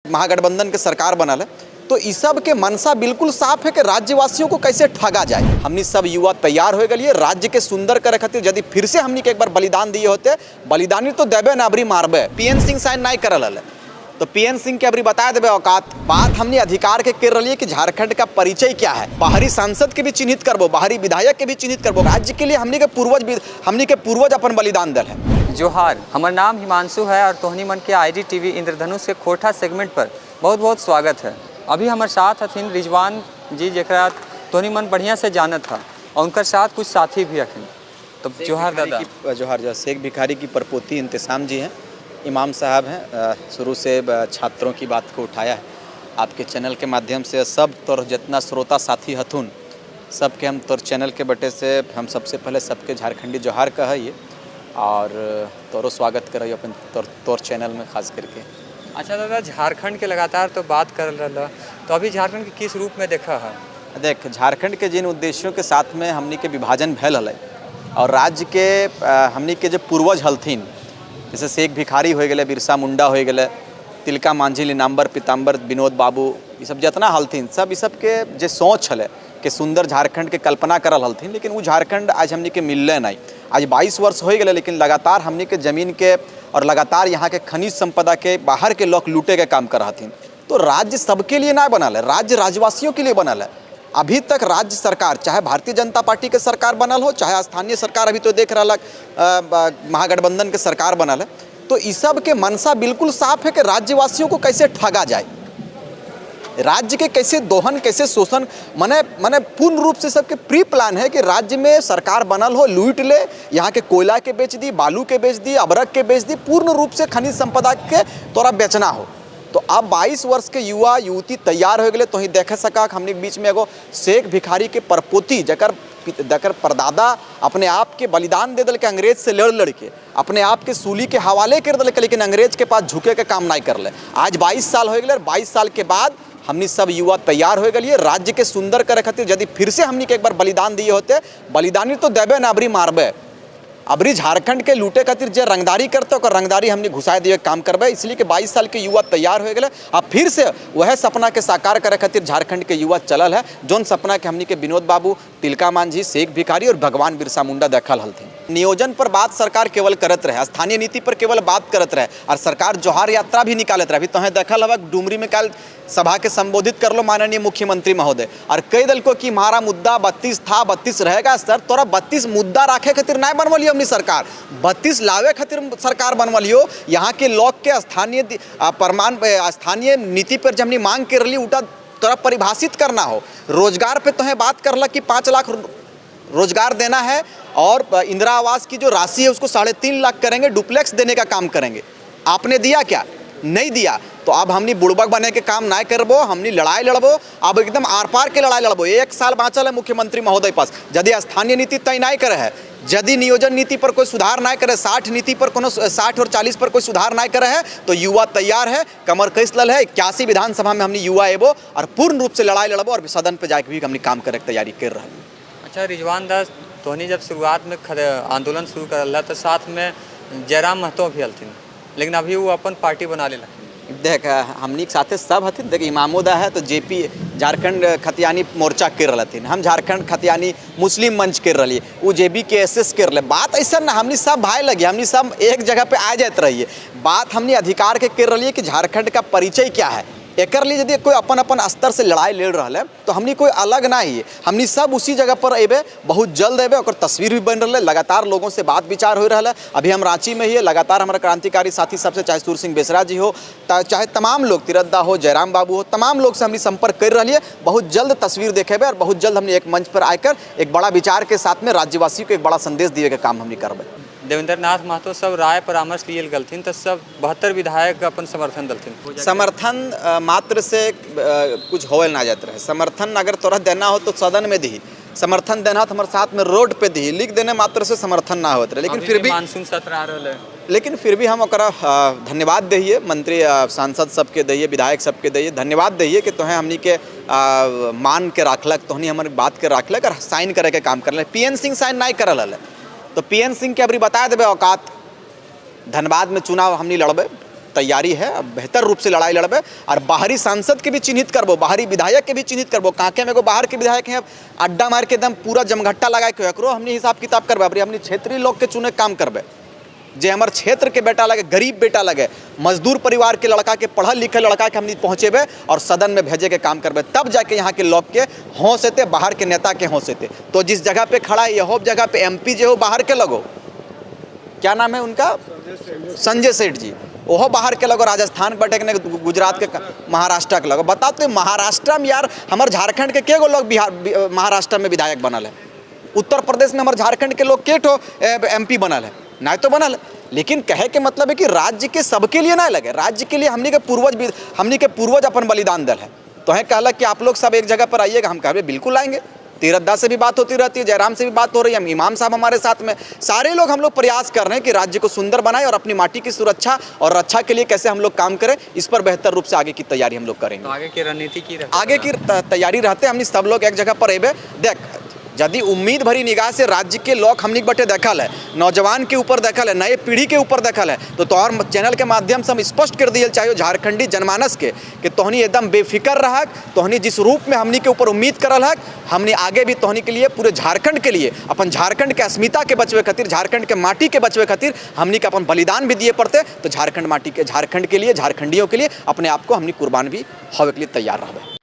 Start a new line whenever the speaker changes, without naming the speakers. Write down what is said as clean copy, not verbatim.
महागठबंधन के सरकार बनल है तो इस सब के मनसा बिल्कुल साफ है कि राज्यवासियों को कैसे ठगा जाए। हमनी सब युवा तैयार हो गए राज्य के सुंदर करे खातिर। यदि फिर से हमनी के एक बार बलिदान दिए होते, बलिदानी तो देबे ना अबरी मारबे। पीएन सिंह साइन नहीं करल है तो पीएन सिंह के अबरी बता देबे औकात। बात हमने अधिकार के कर रही है कि झारखंड का परिचय क्या है। बाहरी सांसद के भी चिन्हित करबो, बाहरी विधायक के भी चिन्हित करबो। राज्य के लिए हमनी के पूर्वज अपन बलिदान दल है।
जोहार, हमार नाम हिमांशु है और तोहनी मन के IDTV इंद्रधनुष के खोटा सेगमेंट पर बहुत बहुत स्वागत है। अभी हमारे साथ हथिन रिजवान जी, जरा तोहनी मन बढ़िया से जानत था और उनकर साथ कुछ साथी भी हथिन। तो जोहार दादा।
जोहार। शेख भिखारी की परपोती इंतशाम जी हैं, इमाम साहब हैं। शुरू से छात्रों की बात को उठाया है आपके चैनल के माध्यम से। सब तोर जितना श्रोता साथी हथुन सबके हम तोर चैनल के बटे से हम सबसे पहले सबके झारखंडी जोहार कहिए और तोरो स्वागत कर अपन तोर चैनल में खास करके।
अच्छा दादा, झारखंड के लगातार तो बात कर रहा, तो अभी झारखंड के किस रूप में देखा है?
देख, झारखंड के जिन उद्देश्यों के साथ में हमनी के विभाजन भैल है और राज्य के हमनी के जो पूर्वज हलथिन, जैसे शेख भिखारी हो गए, बिरसा मुंडा हो गए, तिलका मांझी, नीलाम्बर पीताम्बर, विनोद बाबू, ये सब जितना हलथिन सब इस सब के जो सोच है कि सुंदर झारखंड के कल्पना करल हलथिन, लेकिन वो झारखंड आज हमनी के मिलले नहीं। आज 22 वर्ष हो गए, लेकिन लगातार हमनी के ज़मीन के और लगातार यहाँ के खनिज संपदा के बाहर के लोग लूटे के काम कर हथिन। तो राज्य सबके लिए ना बनल है, राज्य राज्यवासियों के लिए बनल है। अभी तक राज्य सरकार, चाहे भारतीय जनता पार्टी के सरकार बनल हो, चाहे स्थानीय सरकार अभी तो देख रहा महागठबंधन के सरकार बनल है, तो इस सब के मनसा बिल्कुल साफ है कि राज्यवासियों को कैसे ठगा जाए, राज्य के कैसे दोहन, कैसे शोषण। मने पूर्ण रूप से सबके प्री प्लान है कि राज्य में सरकार बनल हो, लूट ले, यहाँ के कोयला के बेच दी, बालू के बेच दी, अबरक के बेच दी, पूर्ण रूप से खनिज संपदा के तोरा बेचना हो। तो अब 22 वर्ष के युवा युवती तैयार हो गए। तो ही देख सका हमने बीच में एगो शेख भिखारी के परपोती जकर परदादा अपने आप के बलिदान दे दल के, अंग्रेज से लड़ के अपने आप के सूली के हवाले कर दल के, लेकिन अंग्रेज के पास झुके के काम नहीं कर ले। आज 22 साल हो गए, 22 साल के बाद हमनी सब युवा तैयार हो गए राज्य के सुंदर करे खातिर। यदि फिर से हमनी के एक बार बलिदान दिए होते, बलिदानी तो देबे ना अबरी मारबे। अबरी झारखंड के लूटे खातिर जो रंगदारी करते और रंगदारी हमने घुसाए दिए काम करबे। इसलिए कि 22 साल के युवा तैयार हो गए। अब फिर से वह सपना के साकार करे खातिर झारखंड के युवा चलल है, जोन सपना के हमनी के विनोद बाबू, तिलका मांझी, शेख भिखारी और भगवान बिरसा मुंडा देखल हलथिन। नियोजन पर बात सरकार केवल करत रहे, स्थानीय नीति पर केवल बात करत रहे और सरकार जोहार यात्रा भी निकालत रहे। अभी तो देखल हवा डुमरी में कल सभा के संबोधित कर लो माननीय मुख्यमंत्री महोदय, और कई दल को कि हमारा मुद्दा 32 था, 32 रहेगा। सर तोरा 32 मुद्दा रखे खातिर नहीं बनवलियो हमनी सरकार, 32 लावे खातिर सरकार बनवलियो। यहाँ के लोग के स्थानीय नीति पर जब हमनी मांग कर रही उटा तोरा परिभाषित करना हो। रोजगार पे तो बात करला कि 5 लाख रोजगार देना है और इंदिरा आवास की जो राशि है उसको 3.5 लाख करेंगे, डुप्लेक्स देने का काम करेंगे। आपने दिया क्या? नहीं दिया। तो अब हमनी बुड़बक बने के काम ना करबो, हमनी लड़ाई लड़बो। अब एकदम आर पार के लड़ाई लड़बो। 1 साल बाँचल है मुख्यमंत्री महोदय पास। यदि स्थानीय नीति तय नहीं करे है, यदि नियोजन नीति पर कोई सुधार ना करे, 60 नीति पर कोनो 60 और 40 पर कोई सुधार ना करे है, तो युवा तैयार है, कमर कस लल है। 81 विधानसभा में हमनी युवा एबो और पूर्ण रूप से लड़ाई लड़बो और सदन पर जाके भी हमनी काम करे की तैयारी कर रहे हैं।
अच्छा रिजवान दास, तोहनी जब शुरुआत में आंदोलन शुरू कर तो साथ में जयराम महतो भी हलथिन, लेकिन अभी वो अपन पार्टी बना ले।
देख, हमनी के साथे सब हथिन। देख, इमामोदा है तो JP झारखंड खतियानी मोर्चा कर रही, हम झारखंड खतियानी मुस्लिम मंच कर रही, वो JB के SS कर ले। बात ऐसा ना, हमनी सब भाई लगे, हमनी सब एक जगह पे आ जाते रहिए। बात हमनी अधिकार के कर रही है कि झारखंड का परिचय क्या है। एक लिए यदि कोई अपन स्तर से लड़ाई लड़ रहा है तो हमनी कोई अलग ना ही है, हमनी सब उसी जगह पर अबे, बहुत जल्द अबे। और तस्वीर भी बन रहा है, लगातार लोगों से बात विचार हो रहा है। अभी हम रांची में ही है, लगातार हमारे क्रांतिकारी साथी सबसे, चाहे सूर सिंह बेसरा जी हो, चाहे तमाम लोग, तिरद्दा हो, जयराम बाबू हो, तमाम लोग से हमनी संपर्क कर रही है। बहुत जल्द तस्वीर देखेबे और बहुत जल्द हमने एक मंच पर आकर एक बड़ा विचार के साथ में राज्यवासियों को एक बड़ा संदेश दिए के काम हमनी करबे।
देवेंद्र नाथ महतो सब राय परामर्श लिए गलथिन, तो सब 72 विधायक अपन समर्थन दलथिन।
समर्थन मात्र से कुछ होल ना जाते रहे। समर्थन अगर तोरा देना हो तो सदन में दी, समर्थन देना तो हमारे साथ में रोड पे दी, लिख देने मात्र से समर्थन ना होते रहे। लेकिन फिर भी
मानसून सत्र आ रहा है,
लेकिन फिर भी हम ओकरा धन्यवाद दहिए, मंत्री सांसद सबके दहिए, विधायक सबके दहिए, धन्यवाद दहिए कि तोहें हमनी के मान के रखलक, तोहनी हमारी बात के रखलक और साइन करे के काम करल। पीएन सिंह साइन नहीं करल है तो पीएन सिंह के अबरी बता देबे औकात। धनबाद में चुनाव हमनी लड़बे, तैयारी है, अब बेहतर रूप से लड़ाई लड़बे और बाहरी सांसद के भी चिन्हित करबो, बाहरी विधायक के भी चिन्हित करबो। कांके में एगो बाहर के विधायक हैं, अब अड्डा मार के एकदम पूरा जमघट्टा लगा के एकरो हमने हिसाब किताब करबे, अब हमने क्षेत्रीय लोग के चुने काम करबे, जे हमारे क्षेत्र के बेटा लगे, गरीब बेटा लगे, मजदूर परिवार के लड़का के, पढ़ल लिखल लड़का के हमने पहुँचेबे और सदन में भेजे के काम करबे, तब जाके यहाँ के लोग के होश एते, बाहर के नेता के होश एते। तो जिस जगह पे खड़ा है यहो जगह पे MP जो हो बाहर के लगो, क्या नाम है उनका, संजय सेठ जी, ओहो बाहर के लगो, राजस्थान बटे गुजरात के, महाराष्ट्र के लगो। बताओ तो महाराष्ट्र में यार हमारे झारखंड के गो लोग बिहार महाराष्ट्र में विधायक बनल है, उत्तर प्रदेश में हमारे झारखंड के लोग के ठो MP बनल है, ना तो बनल है। लेकिन कहे के मतलब है कि राज्य के सबके लिए ना लगे, राज्य के लिए हमने के पूर्वज अपन बलिदान दल है। तो है कहला कि आप लोग सब एक जगह पर आइएगा, हम कहे बिल्कुल आएंगे। तीरथ से भी बात होती रहती है, जयराम से भी बात हो रही है, इमाम साहब हमारे साथ में, सारे लोग हम लोग प्रयास कर रहे हैं कि राज्य को सुंदर बनाएं और अपनी माटी की सुरक्षा और रक्षा के लिए कैसे हम लोग काम करें, इस पर बेहतर रूप से आगे की तैयारी हम लोग करेंगे।
तो आगे की रणनीति की
आगे की तैयारी रहते हमने सब लोग एक जगह पर एबे। देख यदि उम्मीद भरी निगाह से राज्य के लोग हमने बटे देखल है, नौजवान के ऊपर देखल है, नए पीढ़ी के ऊपर देखल है, तो तोहर चैनल के माध्यम से हम स्पष्ट कर दिए चाहिए झारखंडी जनमानस के कि तोहनी एकदम बेफिक्र रह, तोहनी जिस रूप में हमनी के ऊपर उम्मीद करल है, हमने आगे भी तोहनी के लिए, पूरे झारखंड के लिए, अपन झारखंड के अस्मिता के बचवे खातिर, झारखंड के माटी के बचवे खातिर हमनी के अपन बलिदान भी दिए पड़ते। तो झारखंड माटी के, झारखंड के लिए, झारखंडियों के लिए अपने आप को हमनी कुर्बान भी होवे के लिए तैयार रहे।